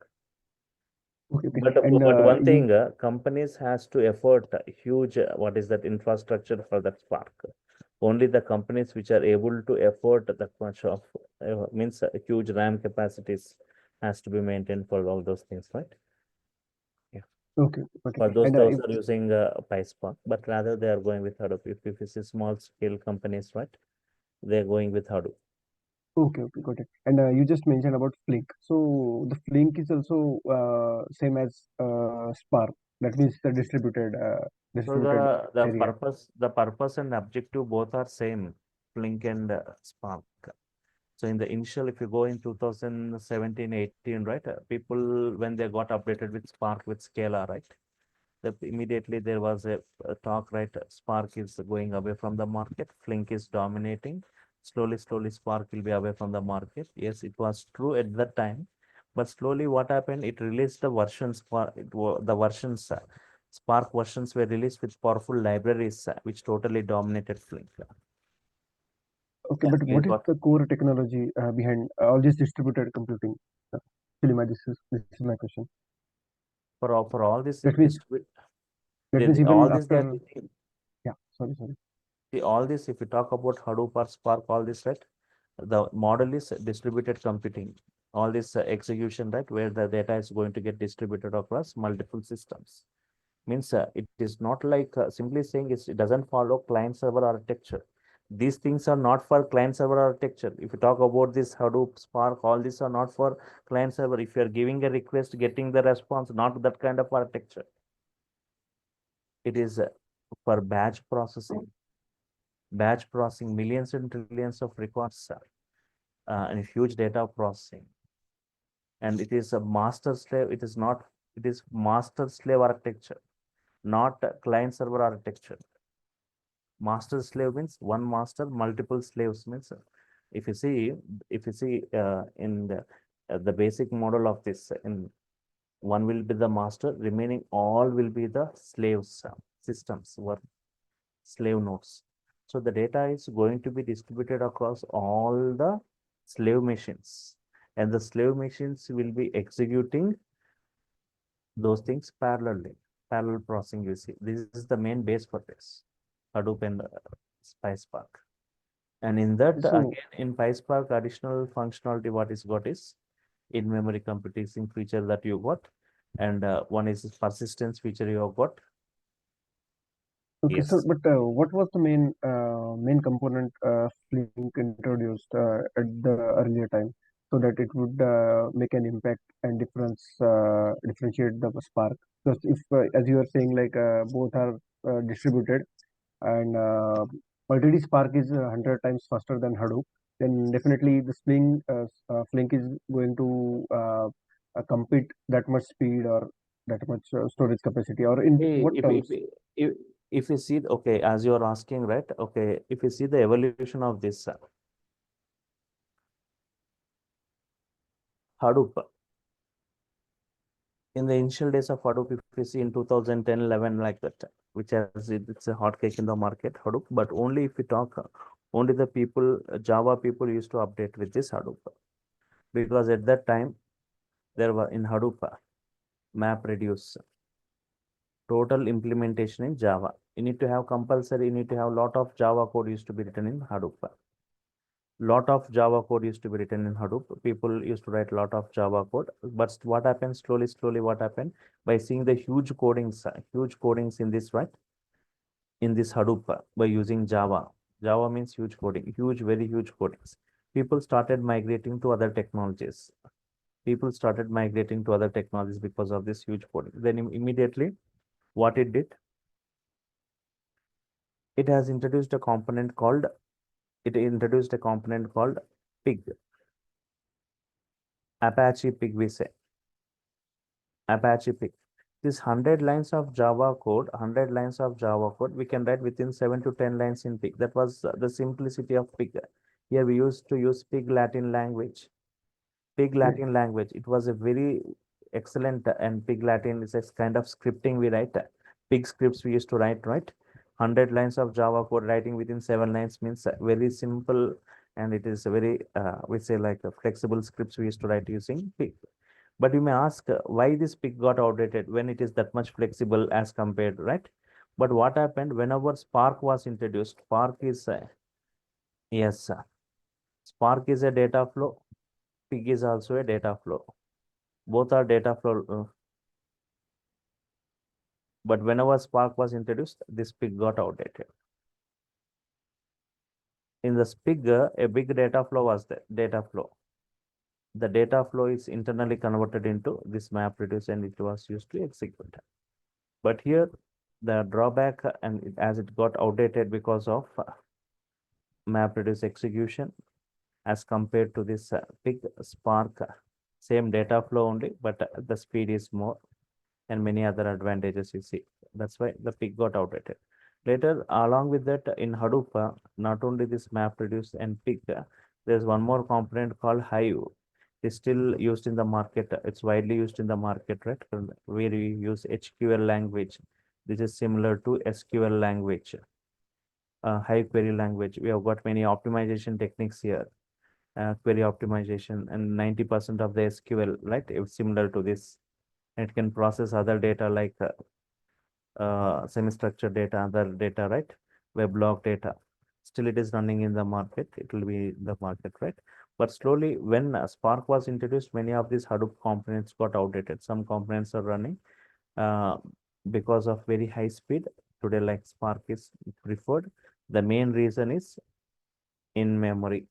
Okay, okay. But And one you thing, companies has to effort huge, what is that infrastructure for that Spark. Only the companies which are able to afford that much of, means huge RAM capacities has to be maintained for all those things, right? okay, okay. For those, And those are using PySpark, but rather they are going with Hadoop. If you see small scale companies, right, they're going with Hadoop. okay, okay, got it. And you just mentioned about Flink. So the Flink is also same as Spark. That means the So distributed area. the purpose and objective both are same, Flink and Spark. So in the initial, if you go in 2017, 18, right, people when they got updated with Spark with Scala, right, immediately there was a talk, right? Spark is going away from the market. Flink is dominating. Slowly, Spark will be away from the market. Yes, it was true at that time, but slowly, what happened? It released the versions for the versions. Spark versions were released with powerful libraries, which totally dominated Flink. Okay, Yeah, but we what is got the core technology behind all this distributed computing? Actually, this is my question. for all this That means all even this they are after, using. yeah, sorry. See, all this, if you talk about Hadoop or Spark, all this, right? The model is distributed computing. All this execution, right, where the data is going to get distributed across multiple systems. Means it is not like simply saying it doesn't follow client server architecture. These things are not for client server architecture. If you talk about this Hadoop, Spark, all these are not for client server. If you are giving a request, getting the response, not that kind of architecture. It is for batch processing millions and trillions of records and huge data processing. And it is a master slave. It is not, it is master slave architecture, not client server architecture. Master slave means one master, multiple slaves means if you see, in the basic model of this, in one will be the master, remaining all will be the slaves, systems, work slave nodes. So the data is going to be distributed across all the slave machines, and the slave machines will be executing those things parallelly, parallel processing. You see, this is the main base for this Hadoop and PySpark. And in that, so again, in PySpark, additional functionality what is got is in-memory computing feature that you got, and one is persistence feature you have got. okay, so Yes. but what was the main component Flink introduced at the earlier time so that it would make an impact and differentiate the Spark? Because if, as you are saying, like both are distributed and already Spark is 100 times faster than Hadoop, then definitely the Flink is going to compete that much speed or that much storage capacity, or in Hey, what terms? if you see, okay, as you are asking, right? Okay, if you see the evolution of this Hadoop, in the initial days of Hadoop, if you see in 2010, 11, like that, which has it's a hot cake in the market, Hadoop. But only if we talk, only the people, Java people used to update with this Hadoop, because at that time there were in Hadoop map reduce total implementation in Java. You need to have compulsory, you need to have lot of Java code used to be written in Hadoop. Lot of Java code used to be written in Hadoop. People used to write a lot of Java code. But what happened slowly, what happened by seeing the huge codings in this, right? In this Hadoop by using Java. Java means huge coding, very huge codings. People started migrating to other technologies. Because of this huge coding. Then immediately, what it did, it has introduced a component called Pig, Apache Pig, we say. Apache Pig. this 100 lines of Java code, we can write within 7 to 10 lines in Pig. That was the simplicity of Pig. Here we used to use Pig Latin language. Pig Latin language. It was a very excellent, and Pig Latin is a kind of scripting we write. Pig scripts we used to write, right? 100 lines of Java code writing within 7 lines means very simple, and it is a very, we say like flexible scripts we used to write using Pig. But you may ask why this Pig got outdated when it is that much flexible as compared, right? But what happened whenever Spark was introduced? Spark is, yes, Spark is a data flow. Pig is also a data flow. Both are data flow. But whenever Spark was introduced, this Pig got outdated. In the Pig, a big data flow was the data flow. The data flow is internally converted into this MapReduce, and it was used to execute. But here, the drawback, and as it got outdated because of MapReduce execution, as compared to this Pig Spark, same data flow only, but the speed is more, and many other advantages you see. That's why the Pig got outdated. Later, along with that, in Hadoop, not only this MapReduce and Pig, there's one more component called Hive. It's still used in the market. It's widely used in the market, right? Where we use HQL language. This is similar to SQL language, Hive query language. We have got many optimization techniques here, query optimization, and 90% of the SQL, right? It's similar to this. And it can process other data like semi-structured data, other data, right? Weblog data. Still, it is running in the market. It will be in the market, right? But slowly, when Spark was introduced, many of these Hadoop components got outdated. Some components are running uh, because of very high speed. Today, like Spark is preferred. The main reason is in memory.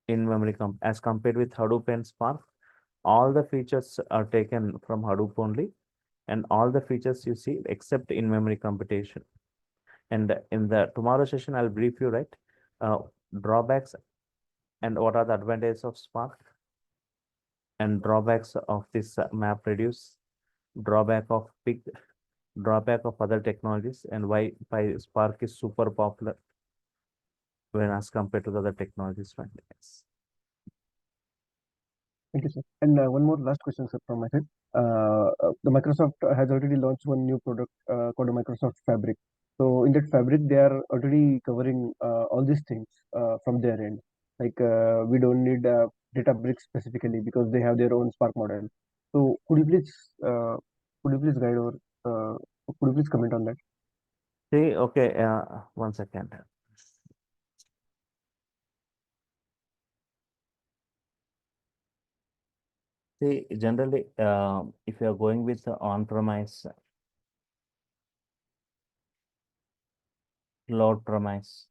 In memory, as compared with Hadoop and Spark, all the features are taken from Hadoop only, and all the features you see except in memory computation. And in the tomorrow session, I'll brief you, right? Drawbacks and what are the advantages of Spark, and drawbacks of this MapReduce, drawback of Pig, drawback of other technologies, and why Spark is super popular when as compared to the other technologies. Right? Yes. Thank you, sir. And one more last question, sir, from my side. The Microsoft has already launched one new product called Microsoft Fabric. So in that Fabric, they are already covering all these things from their end. Like we don't need Databricks specifically because they have their own Spark model. So could you please guide or could you please comment on that? See, okay, 1 second. See, generally, if you are going with the on-premise, cloud premise,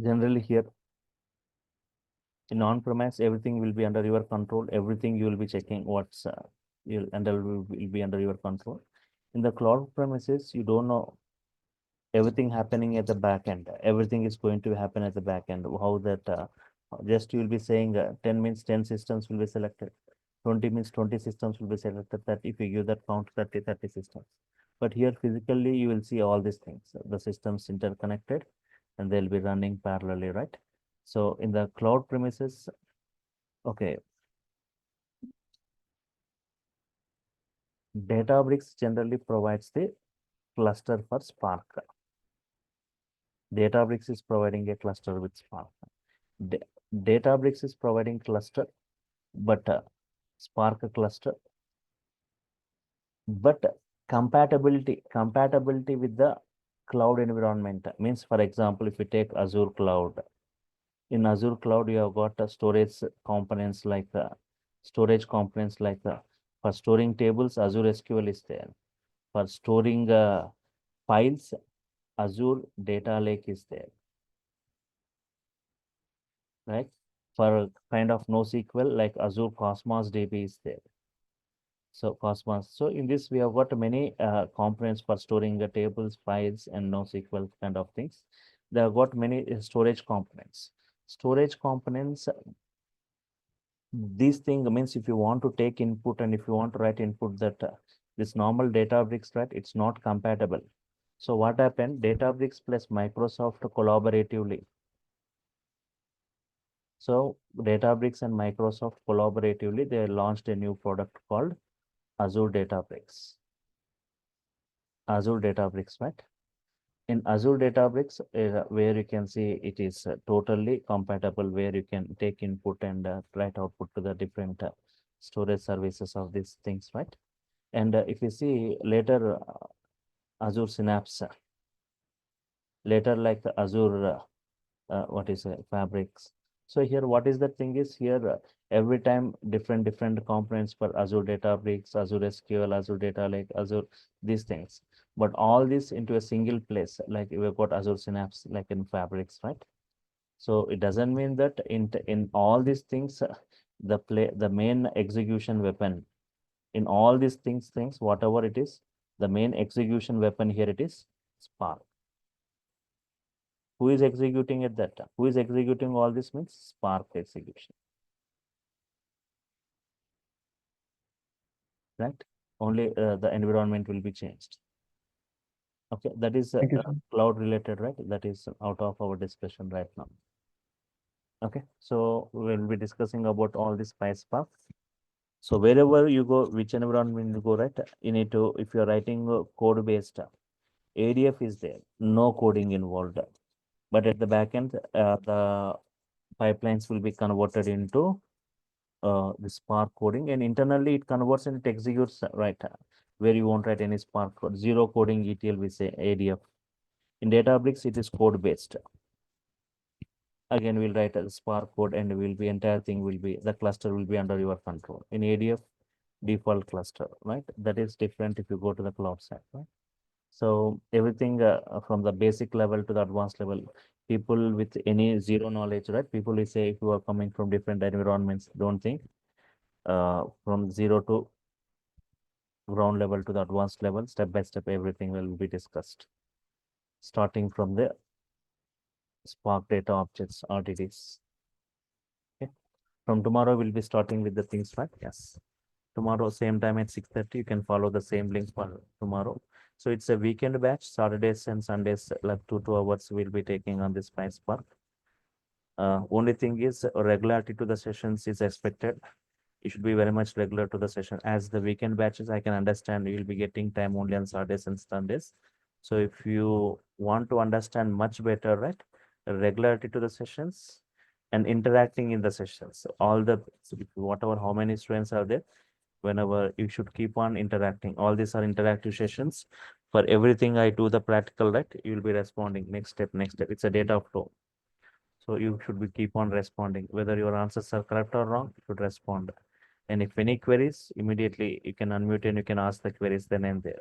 generally here in on-premise, everything will be under your control. Everything you will be checking what's you'll under will be under your control. In the cloud premises, you don't know everything happening at the back end. Everything is going to happen at the back end. How that just you will be saying 10 means 10 systems will be selected. 20 means 20 systems will be selected. That if you give that count 30 systems. But here physically you will see all these things. The systems interconnected and they'll be running parallelly, right? So in the cloud premises, okay, Databricks generally provides the cluster for Spark. Databricks is providing a cluster with Spark. Databricks is providing cluster, but Spark cluster, but compatibility with the cloud environment means, for example, if you take Azure cloud, in Azure cloud you have got storage components like for storing tables, Azure SQL is there. For storing files, Azure Data Lake is there, right? For kind of NoSQL, like Azure Cosmos DB is there. So Cosmos. So in this, we have got many components for storing the tables, files, and NoSQL kind of things. They have got many storage components. storage components, this thing means if you want to take input and if you want to write input, that this normal Databricks, right, it's not compatible. So what happened? Databricks plus Microsoft collaboratively. So Databricks and Microsoft collaboratively, they launched a new product called Azure Databricks. Azure Databricks, right? In Azure Databricks, where you can see it is totally compatible, where you can take input and write output to the different storage services of these things, right? And if you see later, Azure Synapse, later like the Azure, what is Fabrics. So here, what is the thing is here, every time different components for Azure Databricks, Azure SQL, Azure Data Lake, Azure, these things. But all this into a single place, like we've got Azure Synapse, like in Fabrics, right? So it doesn't mean that in all these things, the main execution weapon in all these things, whatever it is, the main execution weapon here it is Spark. Who is executing at that time? Who is executing all this means Spark execution. Right? Only the environment will be changed. Okay, that is Thank you, sir. cloud related, right? That is out of our discussion right now. Okay, so we'll be discussing about all this PySpark. So wherever you go, which environment you go, right? You need to, if you're writing code based, ADF is there, no coding involved. But at the back end, the pipelines will be converted into the Spark coding, and internally it converts and it executes, right? Where you won't write any Spark code, zero coding ETL, we say ADF. In Databricks, it is code based. Again, we'll write a Spark code and will be entire thing will be, the cluster will be under your control. In ADF, default cluster, right? That is different if you go to the cloud side, right? So everything from the basic level to the advanced level, people with any zero knowledge, right? People will say if you are coming from different environments, don't think from zero to ground level to the advanced level, step by step, everything will be discussed. Starting from the Spark data objects, RDDs. Okay. From tomorrow, we'll be starting with the things, right? Yes. Tomorrow, same time at 6:30, you can follow the same link for tomorrow. So it's a weekend batch, Saturdays and Sundays, like 2 hours we'll be taking on this PySpark. Only thing is regularity to the sessions is expected. You should be very much regular to the session. As the weekend batches, I can understand you'll be getting time only on Saturdays and Sundays. So if you want to understand much better, right, regularity to the sessions and interacting in the sessions, all the, whatever, how many students are there, whenever you should keep on interacting. All these are interactive sessions. For everything I do the practical, right, you will be responding next step. It's a data flow. So you should be keep on responding. Whether your answers are correct or wrong, you should respond. And if any queries, immediately you can unmute and you can ask the queries then and there.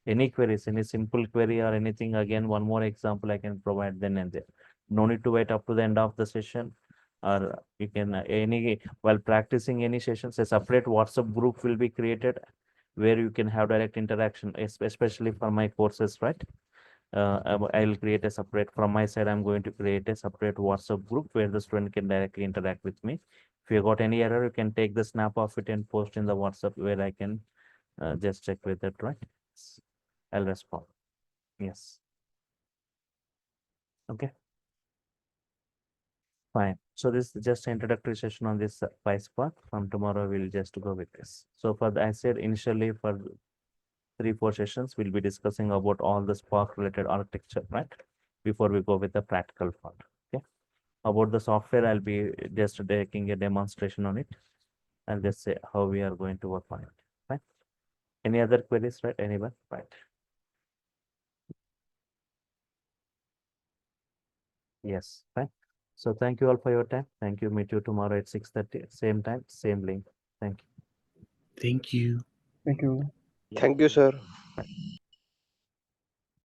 Any queries, any simple query or anything, again, one more example I can provide then and there. No need to wait up to the end of the session, or you can while practicing any sessions, a separate WhatsApp group will be created where you can have direct interaction, especially for my courses, right? I'll create a separate, from my side, I'm going to create a separate WhatsApp group where the student can directly interact with me. If you got any error, you can take the snap of it and post in the WhatsApp where I can just check with it, right? I'll respond. Yes. Okay. Fine. So this is just an introductory session on this PySpark. From tomorrow, we'll just go with this. So for the, I said initially for 3-4 sessions, we'll be discussing about all the Spark related architecture, right? Before we go with the practical part. Okay. About the software, I'll be just taking a demonstration on it. I'll just say how we are going to work on it. Right? Any other queries, right? Anyone? Right. Yes. Fine. So thank you all for your time. Thank you. Meet you tomorrow at 6:30. Same time, same link. Thank you. Thank you. Thank you. Thank you, sir. Bye.